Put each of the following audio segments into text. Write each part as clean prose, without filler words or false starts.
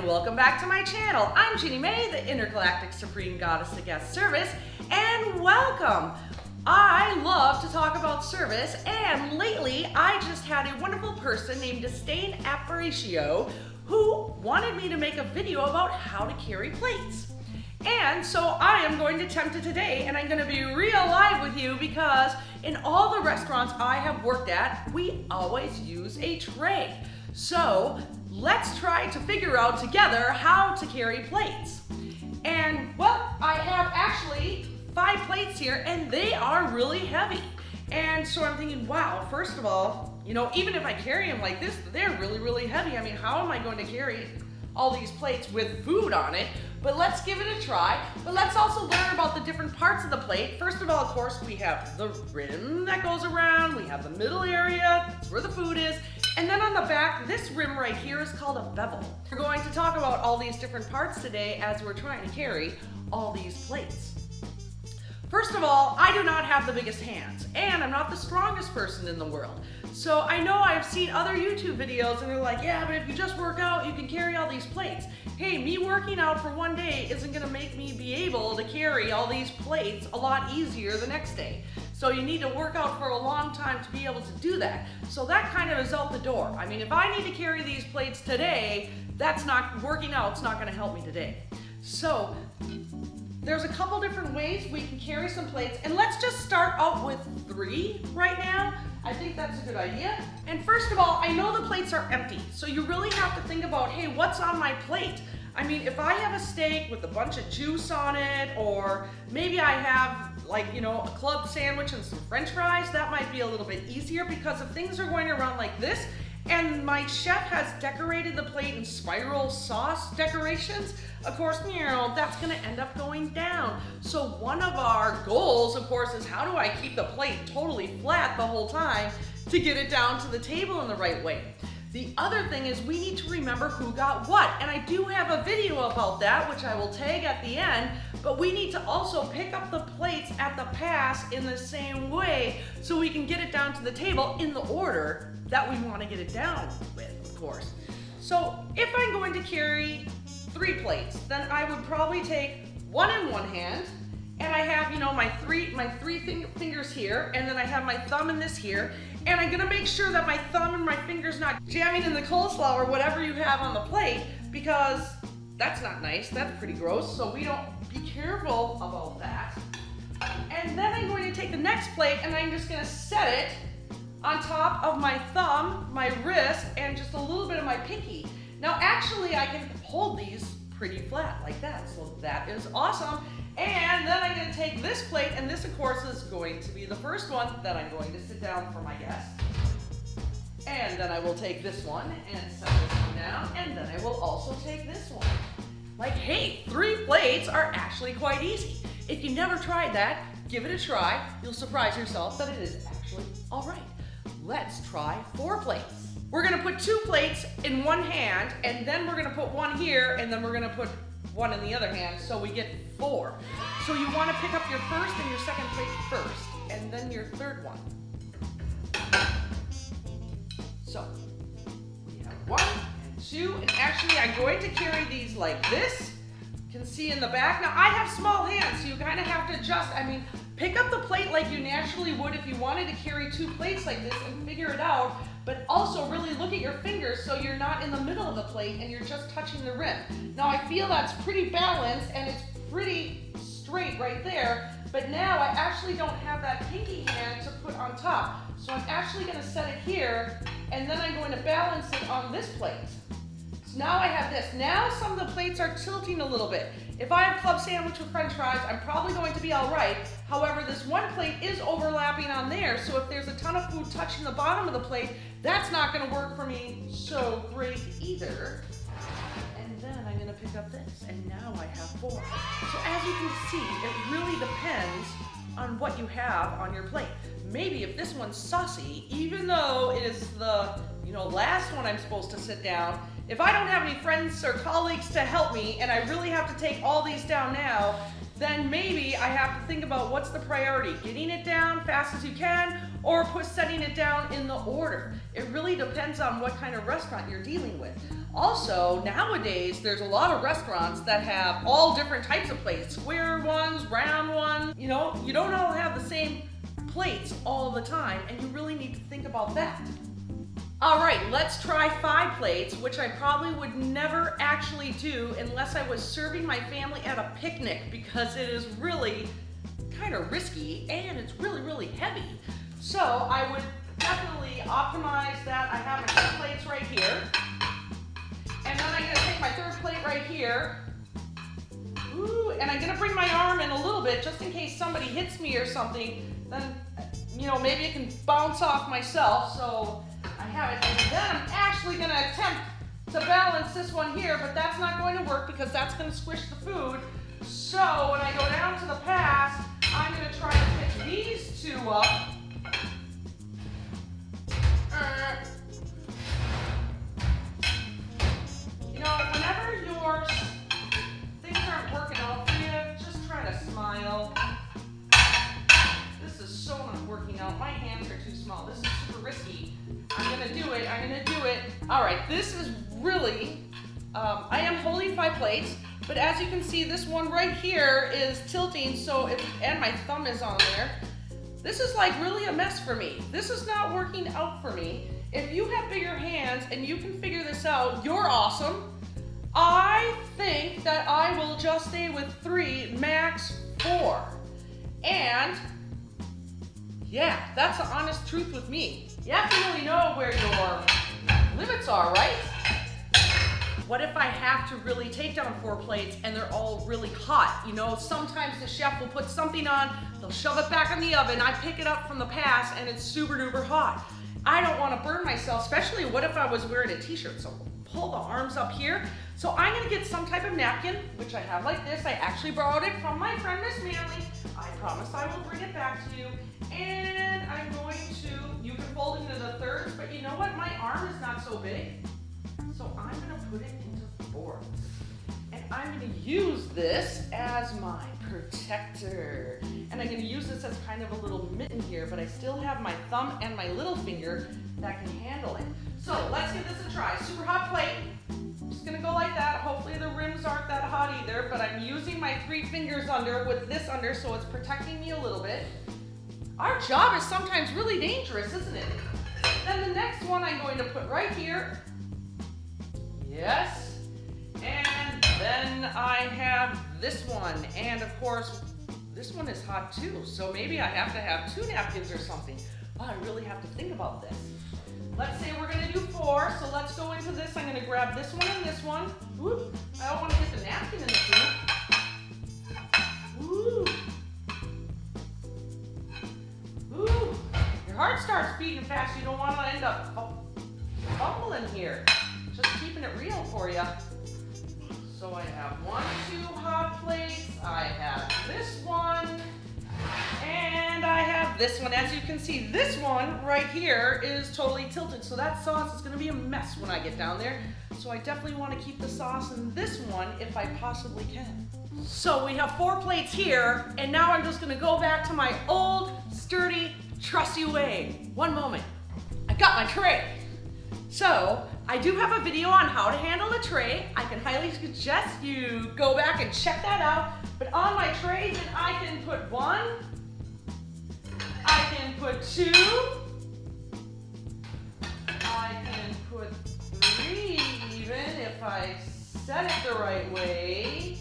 welcome back to my channel. I'm Ginny Mae, the Intergalactic Supreme Goddess of Guest Service, and welcome. I love to talk about service, and lately I just had a wonderful person named Disdain Apparatio who wanted me to make a video about how to carry plates. And so I am going to attempt it today, and I'm going to be real live with you because in all the restaurants I have worked at, we always use a tray. So let's try to figure out together how to carry plates. And well, I have actually 5 plates here, and they are really heavy. And so I'm thinking, wow, first of all, you know, even if I carry them like this, they're really, really heavy. I mean, how am I going to carry all these plates with food on it? But let's give it a try. But let's also learn about the different parts of the plate. First of all, of course, we have the rim that goes around. We have the middle area, that's where the food is. And then on the back, this rim right here is called a bevel. We're going to talk about all these different parts today as we're trying to carry all these plates. First of all, I do not have the biggest hands, and I'm not the strongest person in the world. So I know I've seen other YouTube videos and they're like, yeah, but if you just work out, you can carry all these plates. Hey, me working out for one day isn't gonna make me be able to carry all these plates a lot easier the next day. So you need to work out for a long time to be able to do that. So that kind of is out the door. I mean, if I need to carry these plates today, that's not, working out's not gonna help me today. So there's a couple different ways we can carry some plates, and let's just start out with 3 right now. I think that's a good idea. And first of all, I know the plates are empty, so you really have to think about, hey, what's on my plate? I mean, if I have a steak with a bunch of juice on it, or maybe I have, like, you know, a club sandwich and some French fries, that might be a little bit easier, because if things are going around like this, and my chef has decorated the plate in spiral sauce decorations, of course, you know, that's gonna end up going down. So one of our goals, of course, is how do I keep the plate totally flat the whole time to get it down to the table in the right way? The other thing is we need to remember who got what, and I do have a video about that, which I will tag at the end, but we need to also pick up the plates at the pass in the same way so we can get it down to the table in the order that we want to get it down with, of course. So if I'm going to carry 3 plates, then I would probably take 1 in one hand, and I have, you know, my three fingers here, and then I have my thumb in this here, and I'm gonna make sure that my thumb and my finger's not jamming in the coleslaw or whatever you have on the plate, because that's not nice, that's pretty gross, so we don't, be careful about that. And then I'm going to take the next plate, and I'm just gonna set it on top of my thumb, my wrist, and just a little bit of my pinky. Now actually I can hold these pretty flat like that, so that is awesome. And then I'm gonna take this plate, and this of course is going to be the first one that I'm going to sit down for my guest. And then I will take this one and set this one down, and then I will also take this one. Like, hey, 3 plates are actually quite easy. If you never tried that, give it a try. You'll surprise yourself that it is actually all right. Let's try 4 plates. We're gonna put 2 plates in one hand, and then we're gonna put 1 here, and then we're gonna put 1 in the other hand, so we get 4. So you wanna pick up your first and your second plate first, and then your third one. So, we have 1 and 2, and actually I'm going to carry these like this. You can see in the back. Now I have small hands, so you kind of have to adjust. I mean, pick up the plate like you naturally would if you wanted to carry 2 plates like this and figure it out, but also really look at your fingers so you're not in the middle of the plate and you're just touching the rim. Now I feel that's pretty balanced and it's pretty straight right there, but now I actually don't have that pinky hand to put on top. So I'm actually gonna set it here, and then I'm going to balance it on this plate. So now I have this. Now some of the plates are tilting a little bit. If I have club sandwich with French fries, I'm probably going to be all right. However, this one plate is overlapping on there, so if there's a ton of food touching the bottom of the plate, that's not gonna work for me so great either. And then I'm gonna pick up this, and now I have 4. So as you can see, it really depends on what you have on your plate. Maybe if this one's saucy, even though it is the, you know, last one I'm supposed to sit down, if I don't have any friends or colleagues to help me and I really have to take all these down now, then maybe I have to think about what's the priority, getting it down fast as you can, or setting it down in the order. It really depends on what kind of restaurant you're dealing with. Also, nowadays, there's a lot of restaurants that have all different types of plates, square ones, round ones. You know, you don't all have the same plates all the time, and you really need to think about that. All right, let's try 5 plates, which I probably would never actually do unless I was serving my family at a picnic, because it is really kind of risky and it's really, really heavy. So I would definitely optimize that. I have my 2 plates right here. And then I'm gonna take my 3rd plate right here. Ooh, and I'm gonna bring my arm in a little bit just in case somebody hits me or something. Then, you know, maybe it can bounce off myself. So I have it. And then I'm actually gonna attempt to balance this one here, but that's not going to work because that's gonna squish the food. So when I go down to the pass, I'm gonna try to pick these 2 up. You know, whenever your things aren't working out for you, just try to smile. This is so not working out. My hands are too small. This is super risky. I'm gonna do it. I'm gonna do it. All right, this is really, I am holding 5 plates, but as you can see, this one right here is tilting, and my thumb is on there. This is like really a mess for me. This is not working out for me. If you have bigger hands and you can figure this out, you're awesome. I think that I will just stay with 3, max 4. And yeah, that's the honest truth with me. You have to really know where your limits are, right? What if I have to really take down 4 plates and they're all really hot? You know, sometimes the chef will put something on, they'll shove it back in the oven, I pick it up from the pass and it's super duper hot. I don't want to burn myself, especially what if I was wearing a t-shirt? So pull the arms up here. So I'm gonna get some type of napkin, which I have like this. I actually borrowed it from my friend Miss Manley. I promise I will bring it back to you. And I'm going to, you can fold it into the 3rds, but you know what? My arm is not so big. So I'm gonna put it into 4ths. And I'm gonna use this as my protector. And I'm gonna use this as kind of a little mitten here, but I still have my thumb and my little finger that can handle it. So let's give this a try. Super hot plate. I'm just gonna go like that. Hopefully the rims aren't that hot either, but I'm using my 3 fingers under with this under, so it's protecting me a little bit. Our job is sometimes really dangerous, isn't it? Then the next one I'm going to put right here. Yes. And then I have this one. And of course, this one is hot too. So maybe I have to have 2 napkins or something. Oh, I really have to think about this. Let's say we're gonna do 4. So let's go into this. I'm gonna grab this one and this one. Whoop. I don't want to get the napkin in the food. Ooh. Ooh. Your heart starts beating fast. You don't want to end up fumbling here. Just keeping it real for you. So I have 1, 2 hot plates. I have this one. And I have this one. As you can see, this one right here is totally tilted. So that sauce is going to be a mess when I get down there. So I definitely want to keep the sauce in this one if I possibly can. So we have 4 plates here. And now I'm just going to go back to my old, sturdy, trusty way. One moment. I got my tray. So I do have a video on how to handle a tray. I can highly suggest you go back and check that out. But on my tray, then I can put 1, I can put 2, I can put 3 even if I set it the right way.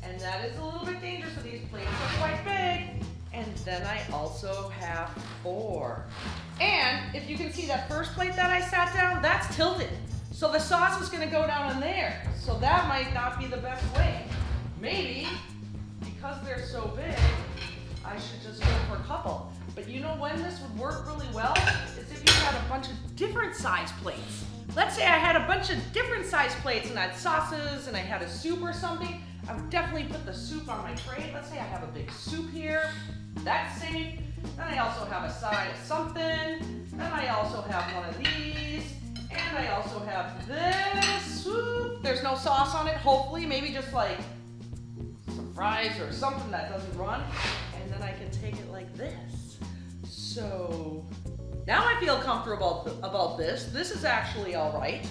And that is a little bit dangerous, so these plates are quite big. And then I also have 4. And if you can see that first plate that I sat down, that's tilted. So the sauce is gonna go down in there. So that might not be the best way. Maybe, because they're so big, I should just go for a couple. But you know when this would work really well? Is if you had a bunch of different size plates. Let's say I had a bunch of different size plates and I had sauces and I had a soup or something. I would definitely put the soup on my tray. Let's say I have a big soup here. That's safe. Then I also have a side of something. Then I also have one of these. And I also have this. Whoop. There's no sauce on it, hopefully. Maybe just like some fries or something that doesn't run. And then I can take it like this. So now I feel comfortable about this. This is actually all right.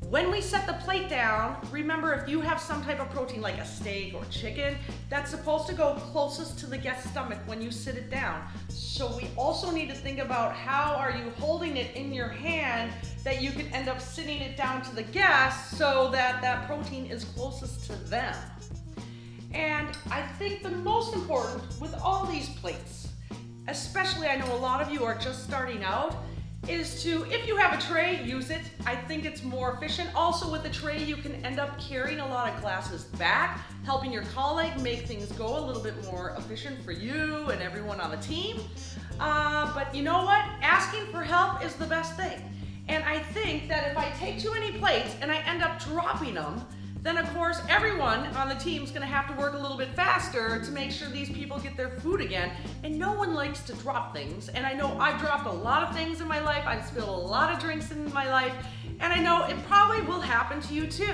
When we set the plate down, remember if you have some type of protein like a steak or chicken, that's supposed to go closest to the guest's stomach when you sit it down. So we also need to think about how are you holding it in your hand that you can end up sitting it down to the guest so that that protein is closest to them. And I think the most important with all these plates, especially I know a lot of you are just starting out, is to, if you have a tray, use it. I think it's more efficient. Also with a tray, you can end up carrying a lot of glasses back, helping your colleague make things go a little bit more efficient for you and everyone on the team. But you know what? Asking for help is the best thing. And I think that if I take too many plates and I end up dropping them, then of course everyone on the team is going to have to work a little bit faster to make sure these people get their food again. And no one likes to drop things. And I know I've dropped a lot of things in my life. I've spilled a lot of drinks in my life. And I know it probably will happen to you too.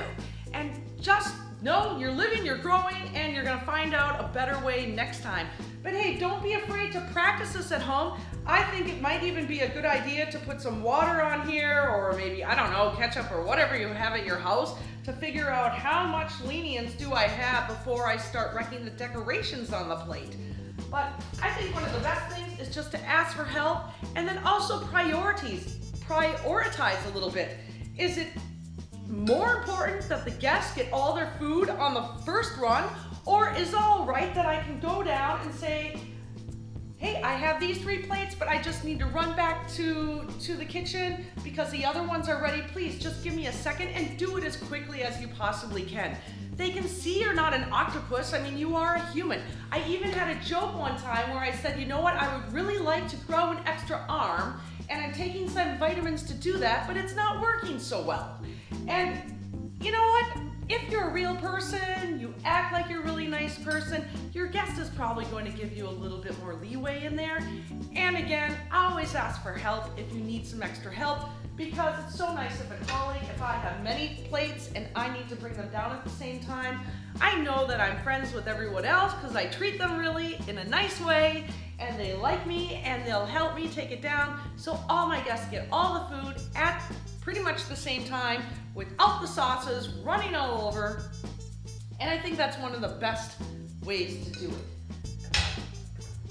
And just know you're living, you're growing, and you're going to find out a better way next time. But hey, don't be afraid to practice this at home. I think it might even be a good idea to put some water on here, or maybe, I don't know, ketchup or whatever you have at your house, to figure out how much lenience do I have before I start wrecking the decorations on the plate. But I think one of the best things is just to ask for help, and then also prioritize a little bit. Is it more important that the guests get all their food on the first run, or is it all right that I can go down and say, hey, I have these 3 plates, but I just need to run back to the kitchen because the other ones are ready. Please just give me a second, and do it as quickly as you possibly can. They can see you're not an octopus. I mean, you are a human. I even had a joke one time where I said, you know what, I would really like to grow an extra arm, and I'm taking some vitamins to do that, but it's not working so well. And you know what? If you're a real person, you act like you're a really nice person, your guest is probably going to give you a little bit more leeway in there. And again, I always ask for help if you need some extra help, because it's so nice if a colleague, if I have many plates and I need to bring them down at the same time, I know that I'm friends with everyone else because I treat them really in a nice way, and they like me and they'll help me take it down. So all my guests get all the food at pretty much the same time without the sauces running all over. And I think that's one of the best ways to do it.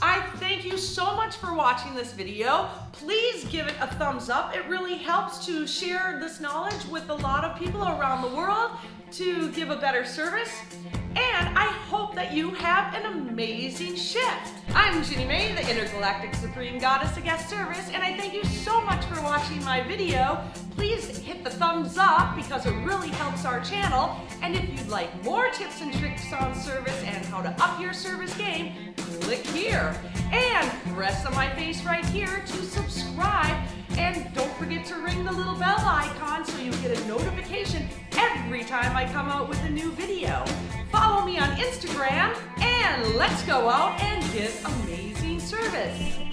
I thank you so much for watching this video. Please give it a thumbs up. It really helps to share this knowledge with a lot of people around the world to give a better service. And I hope that you have an amazing shift. I'm Ginny Mae, the Intergalactic Supreme Goddess of Guest Service, and I thank you so much for watching my video. Please hit the thumbs up because it really helps our channel. And if you'd like more tips and tricks on service and how to up your service game, click here. And press on my face right here to subscribe. And don't forget to ring the little bell icon so you get a notification every time I come out with a new video. Follow me on Instagram, and let's go out and get amazing service.